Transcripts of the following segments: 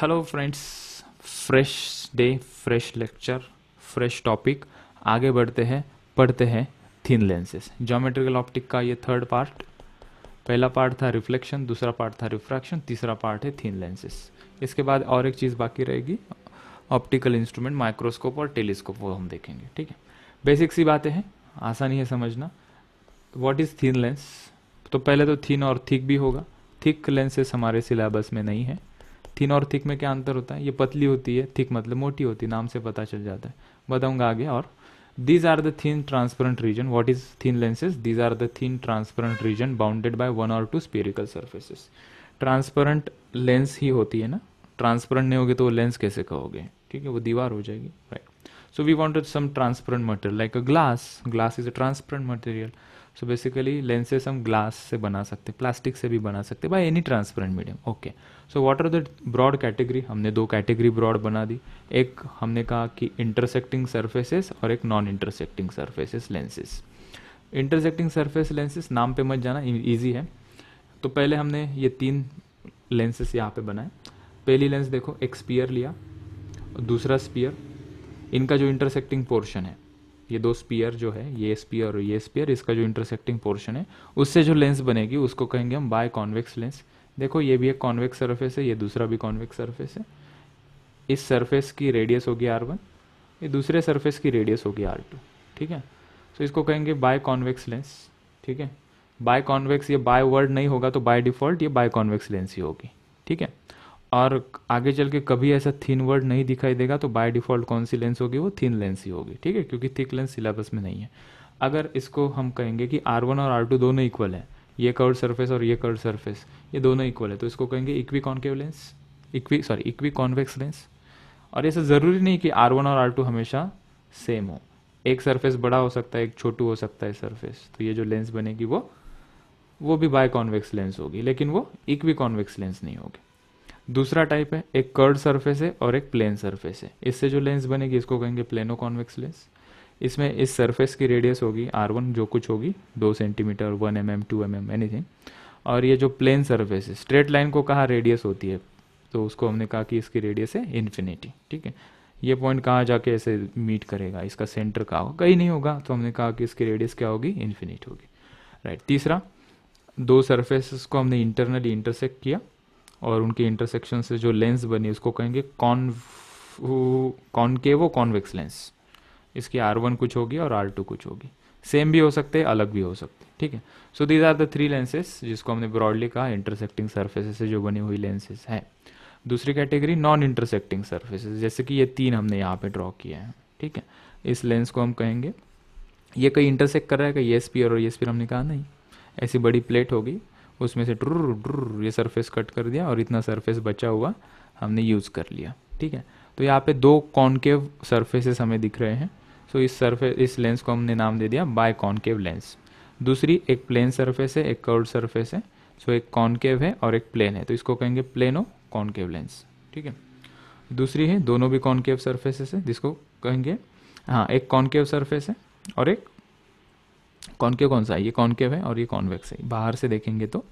Hello friends, fresh day, fresh lecture, fresh topic. आगे बढ़ते हैं, पढ़ते हैं थिन लेंसेज। ज्योमेट्रिकल ऑप्टिक का ये थर्ड पार्ट। पहला पार्ट था रिफ्लेक्शन, दूसरा पार्ट था रिफ्रैक्शन, तीसरा पार्ट है थिन लेंसेज। इसके बाद और एक चीज़ बाकी रहेगी, ऑप्टिकल इंस्ट्रूमेंट, माइक्रोस्कोप और टेलीस्कोप, वो हम देखेंगे। ठीक है, बेसिक सी बातें हैं, आसानी है समझना। What is thin lens? तो पहले तो थिन और थिक भी होगा। थिक लेंसेज हमारे सिलेबस में नहीं है। थिन और थिक में क्या अंतर होता है? ये पतली होती है, थिक मतलब मोटी होती है, नाम से पता चल जाता है, बताऊंगा आगे। और these are the thin transparent region. What is thin lenses? These are the thin transparent region bounded by one or two spherical surfaces. Transparent lens ही होती है ना, ट्रांसपेरेंट नहीं होगी तो वो लेंस कैसे कहोगे? ठीक है, वो दीवार हो जाएगी, right. So we wanted some transparent material like a glass. Glass is a transparent material. So basically lenses हम ग्लास से बना सकते, प्लास्टिक से भी बना सकते, by any transparent medium. Okay, so what are the broad category? हमने दो कैटेगरी ब्रॉड बना दी। एक हमने कहा कि इंटरसेक्टिंग सरफेसेस और एक non intersecting surfaces lenses. Intersecting surface lenses, नाम पे मत जाना, इजी है। तो पहले हमने ये तीन लेंसेस यहाँ पे बनाए। पहली लेंस देखो, एक स्पीयर लिया और दूसरा स्पीयर, इनका जो इंटरसेक्टिंग पोर्शन है, ये दो स्पीयर जो है, ये स्पीयर और ये स्पीयर, इसका जो इंटरसेक्टिंग पोर्शन है उससे जो लेंस बनेगी उसको कहेंगे हम बाय कॉन्वेक्स लेंस। देखो ये भी एक कॉन्वेक्स सरफेस है, ये दूसरा भी कॉन्वेक्स सरफेस है। इस सरफेस की रेडियस होगी R1, ये दूसरे सरफेस की रेडियस होगी R2। ठीक है, तो इसको कहेंगे बाय कॉन्वेक्स लेंस। ठीक है, बाय कॉन्वेक्स, ये बाय वर्ड नहीं होगा तो बाय डिफॉल्ट ये बाय कॉन्वेक्स लेंस ही होगी। ठीक है, और आगे चल के कभी ऐसा थिन वर्ड नहीं दिखाई देगा तो बाय डिफॉल्ट कौन सी लेंस होगी? वो थिन लेंस ही होगी। ठीक है, क्योंकि थिक लेंस सिलेबस में नहीं है। अगर इसको हम कहेंगे कि R1 और R2 दोनों इक्वल है, ये कर्व सरफेस और ये कर्व सरफेस, ये दोनों इक्वल है, तो इसको कहेंगे equi concave lens, equi convex lens. और ऐसा ज़रूरी नहीं कि R1 और R2 हमेशा सेम हो, एक सरफेस बड़ा हो सकता है, एक छोटू हो सकता है सरफेस, तो ये जो लेंस बनेगी वो भी बाय कॉन्वेक्स लेंस होगी, लेकिन वो इक्वी कॉन्वेक्स लेंस नहीं होगी। दूसरा टाइप है, एक कर्ड सरफेस है और एक प्लेन सरफेस है, इससे जो लेंस बनेगी इसको कहेंगे प्लेनो कॉन्वेक्स लेंस। इसमें इस सरफेस की रेडियस होगी R1 जो कुछ होगी 2 सेंटीमीटर, 1 mm, 2 mm, एनीथिंग। और ये जो प्लेन सरफेस है, स्ट्रेट लाइन को कहा रेडियस होती है, तो उसको हमने कहा कि इसकी रेडियस है इन्फिनिटी। ठीक है, ये पॉइंट कहाँ जाके ऐसे मीट करेगा, इसका सेंटर कहाँ होगा? कहीं नहीं होगा, तो हमने कहा कि इसकी रेडियस क्या होगी? इन्फिनिट होगी, राइट। तीसरा, दो सरफेसेस को हमने इंटरनली इंटरसेक्ट किया और उनके इंटरसेक्शन से जो लेंस बनी उसको कहेंगे कॉनकेव कॉन्वेक्स लेंस। इसकी R1 कुछ होगी और R2 कुछ होगी, सेम भी हो सकते हैं, अलग भी हो सकते हैं। ठीक है, so these are the three lenses जिसको हमने ब्रॉडली कहा इंटरसेक्टिंग सरफेसेस से जो बनी हुई लेंसेस हैं। दूसरी कैटेगरी नॉन इंटरसेक्टिंग सरफेसेस, जैसे कि ये तीन हमने यहाँ पे ड्रॉ किए हैं। ठीक है, इस लेंस को हम कहेंगे, ये कहीं इंटरसेक्ट कर रहा है, कहीं ये स्पीयर और ये स्पीयर, हमने कहा नहीं। ऐसी बड़ी प्लेट होगी, उसमें से ट्रुर ट्रुर ये सरफेस कट कर दिया और इतना सरफेस बचा हुआ हमने यूज़ कर लिया। ठीक है, तो यहाँ पे दो कॉनकेव सरफेसेस हमें दिख रहे हैं। सो इस लेंस को हमने नाम दे दिया बाय कॉनकेव लेंस। दूसरी, एक प्लेन सरफेस है, एक कर्व्ड सरफेस है। सो एक कॉनकेव है और एक प्लेन है, तो इसको कहेंगे प्लेनो कॉनकेव लेंस। ठीक है, दूसरी है, दोनों भी कॉनकेव सरफेसेस है, जिसको कहेंगे, हाँ, एक कॉनकेव सरफेस है और एक कॉनकेव। कौन सा है? ये कॉनकेव है और ये कॉन्वेक्स है। बाहर से देखेंगे तो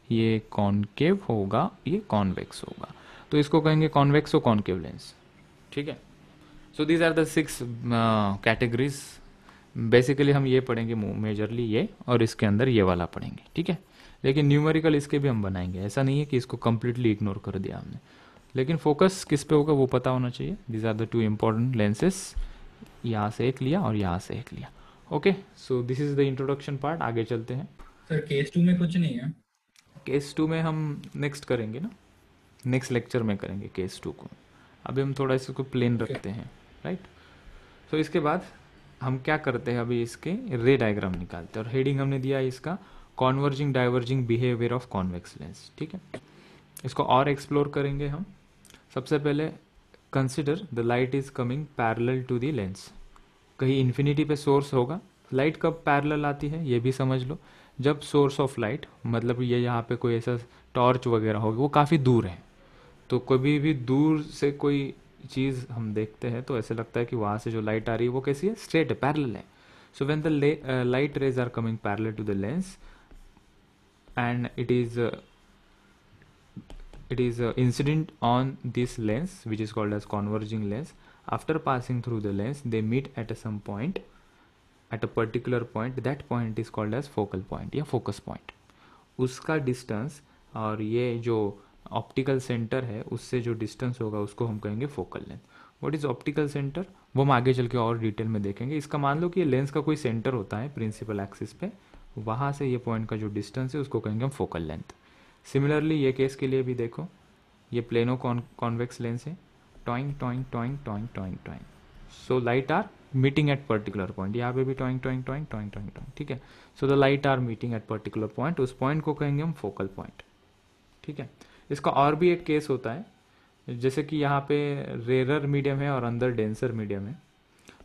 ये कॉनकेव होगा, ये कॉन्वेक्स होगा, तो इसको कहेंगे कॉन्वेक्स और कॉनकेव लेंस। ठीक है, so these are the 6 categories. Basically हम ये पढ़ेंगे मेजरली ये, और इसके अंदर ये वाला पढ़ेंगे। ठीक है, लेकिन न्यूमेरिकल इसके भी हम बनाएंगे, ऐसा नहीं है कि इसको कम्प्लीटली इग्नोर कर दिया हमने, लेकिन फोकस किस पे होगा वो पता होना चाहिए। These are the two important lenses, यहाँ से एक लिया और यहाँ से एक लिया। Okay, so this is the introduction part. आगे चलते हैं। सर केस 2 में कुछ नहीं है। केस 2 में हम नेक्स्ट करेंगे ना, नेक्स्ट लेक्चर में करेंगे केस 2 को। अभी हम थोड़ा इसको प्लेन ओके। रखते हैं, राइट। तो इसके बाद हम क्या करते हैं, अभी इसके रे डायग्राम निकालते हैं, और हेडिंग हमने दिया है इसका converging diverging behaviour of convex lens. ठीक है, इसको और एक्सप्लोर करेंगे हम। सबसे पहले consider the light is coming parallel to the lens. कहीं इन्फिनिटी पे सोर्स होगा, लाइट कब पैरेलल आती है ये भी समझ लो, जब सोर्स ऑफ लाइट, मतलब ये यहाँ पे कोई ऐसा टॉर्च वगैरह होगी, वो काफ़ी दूर है। तो कभी भी दूर से कोई चीज़ हम देखते हैं तो ऐसे लगता है कि वहाँ से जो लाइट आ रही है वो कैसी है? स्ट्रेट है, पैरेलल है। So when the light rays are coming parallel to the lens and it is incident on this lens which is called as converging lens. After passing through the lens they meet at some point, at a particular point. That point is called as focal point या focus point. उसका distance और ये जो optical centre है उससे जो distance होगा उसको हम कहेंगे focal length. What is optical centre वो हम आगे चल के और डिटेल में देखेंगे. इसका मान लो कि ये लेंस का कोई सेंटर होता है प्रिंसिपल एक्सिस पे, वहाँ से ये पॉइंट का जो डिस्टेंस है उसको कहेंगे हम फोकल लेंथ. सिमिलरली ये केस के लिए भी देखो, ये प्लेनो कॉन्वेक्स लेंस है. टॉइंग टॉइंग टॉइंग टॉइंग टॉइंग टॉइंग. So light are meeting at particular point. यहाँ पे भी टॉइंग टॉइंग टॉइंग टॉइंग टॉइंग टॉइंग. ठीक है. So the light are meeting at particular point. उस पॉइंट को कहेंगे हम फोकल पॉइंट. ठीक है. इसका और भी एक केस होता है, जैसे कि यहाँ पे रेयर मीडियम है और अंदर डेंसर मीडियम है.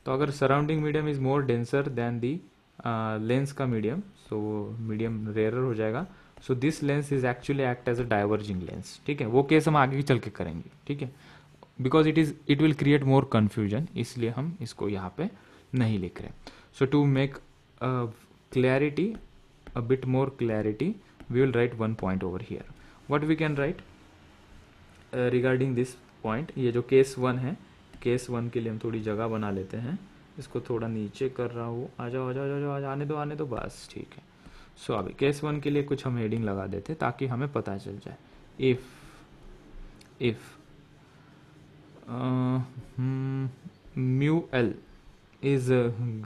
तो अगर surrounding medium is more denser than the lens का मीडियम, सो मीडियम रेयर हो जाएगा. So this lens is actually act as a diverging lens. ठीक है. वो केस हम आगे चल के करेंगे. ठीक है. Because it will create more confusion, इसलिए हम इसको यहाँ पे नहीं लिख रहे. So to make clarity, a bit more clarity, we will write one point over here. What we can write regarding this point, ये जो केस 1 है, केस 1 के लिए हम थोड़ी जगह बना लेते हैं. इसको थोड़ा नीचे कर रहा हूँ. आ जाओ आ जाओ आ जाओ, आने दो बस. ठीक है. सो अभी केस 1 के लिए कुछ हम हेडिंग लगा देते हैं ताकि हमें पता चल जाए. If mu L is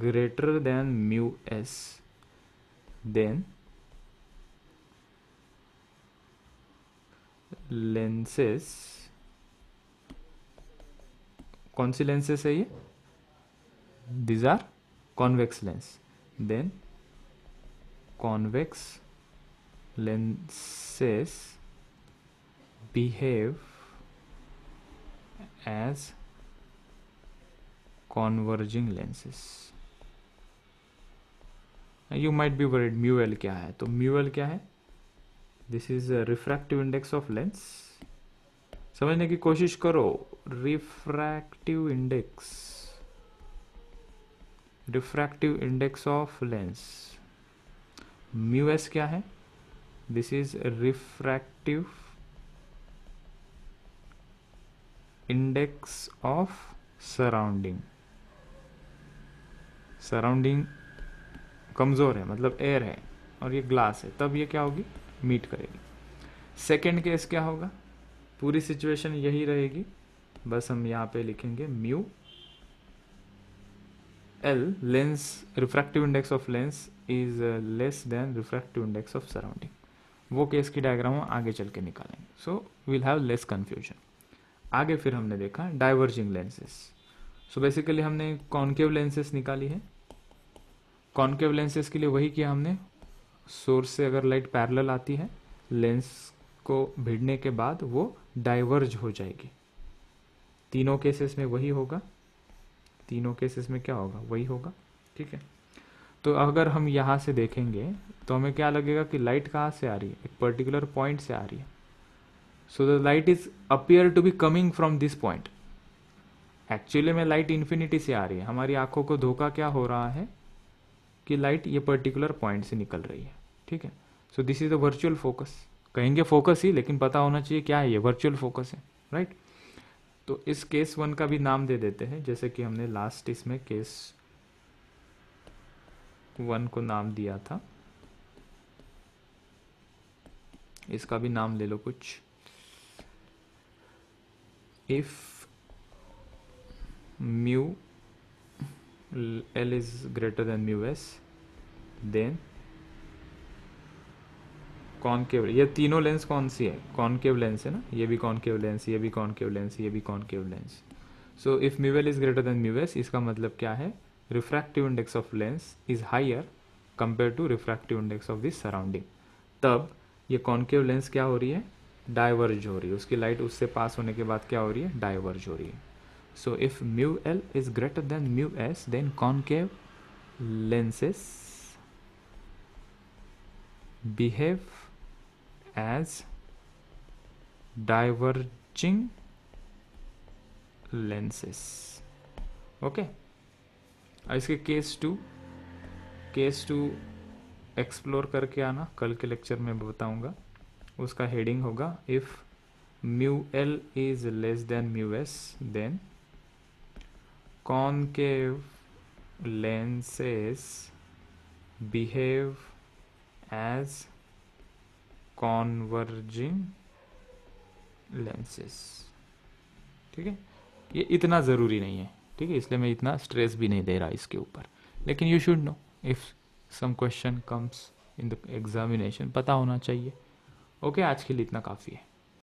greater than mu s, then lenses, कौन सी lenses है ये? These are convex lens. Then convex lenses behave as converging lenses. You might be worried mu l क्या है? तो mu l क्या है? This is a refractive index of lens. समझने की कोशिश करो. refractive index of lens. mu s क्या है? This is a refractive index of surrounding कमजोर है, मतलब एयर है और ये ग्लास है, तब ये क्या होगी? मीट करेगी. सेकेंड केस क्या होगा? पूरी सिचुएशन यही रहेगी, बस हम यहाँ पे लिखेंगे mu L, lens refractive index of lens is less then refractive index of surrounding. वो केस की डायग्राम हम आगे चल के निकालेंगे. So will have less confusion. आगे फिर हमने देखा डाइवर्जिंग लेंसेस. सो बेसिकली हमने कॉन्केव लेंसेस निकाली है. कॉन्केव लेंसेस के लिए वही किया हमने. सोर्स से अगर लाइट पैरेलल आती है, लेंस को भिड़ने के बाद वो डाइवर्ज हो जाएगी. तीनों केसेस में वही होगा. तीनों केसेस में क्या होगा? वही होगा. ठीक है. तो अगर हम यहाँ से देखेंगे तो हमें क्या लगेगा कि लाइट कहाँ से आ रही है? एक पर्टिकुलर पॉइंट से आ रही है. So the light is appear to be coming from this point. Actually में लाइट इन्फिनिटी से आ रही है. हमारी आंखों को धोखा क्या हो रहा है कि लाइट ये पर्टिकुलर पॉइंट से निकल रही है. ठीक है. सो this is the virtual focus. कहेंगे फोकस ही, लेकिन पता होना चाहिए क्या है ये. वर्चुअल फोकस है. राइट. तो इस केस 1 का भी नाम दे देते हैं, जैसे कि हमने लास्ट इसमें केस 1 को नाम दिया था. इसका भी नाम ले लो कुछ. If mu l is greater than mu s, then concave. ये तीनों लेंस कौन सी है? कॉनकेव लेंस है ना. ये भी कॉनकेव लेंस, ये भी कॉनकेव लेंस, ये भी concave lens. So if mu l is greater than mu s, इसका मतलब क्या है? Refractive index of lens is higher compare to refractive index of this surrounding. तब ये कॉनकेव लेंस क्या हो रही है? डाइवर्ज हो रही है. उसकी लाइट उससे पास होने के बाद क्या हो रही है? डाइवर्ज हो रही है. So if mu l is greater than mu s, then concave lenses behave as diverging lenses. Okay. इसके केस 2 एक्सप्लोर करके आना. कल के लेक्चर में बताऊंगा. उसका हेडिंग होगा if mu L is less than mu S, then concave lenses behave as converging lenses. ठीक है, ये इतना ज़रूरी नहीं है, ठीक है, इसलिए मैं इतना स्ट्रेस भी नहीं दे रहा इसके ऊपर, लेकिन you should know if some question comes in the examination, पता होना चाहिए. ओके, आज के लिए इतना काफ़ी है.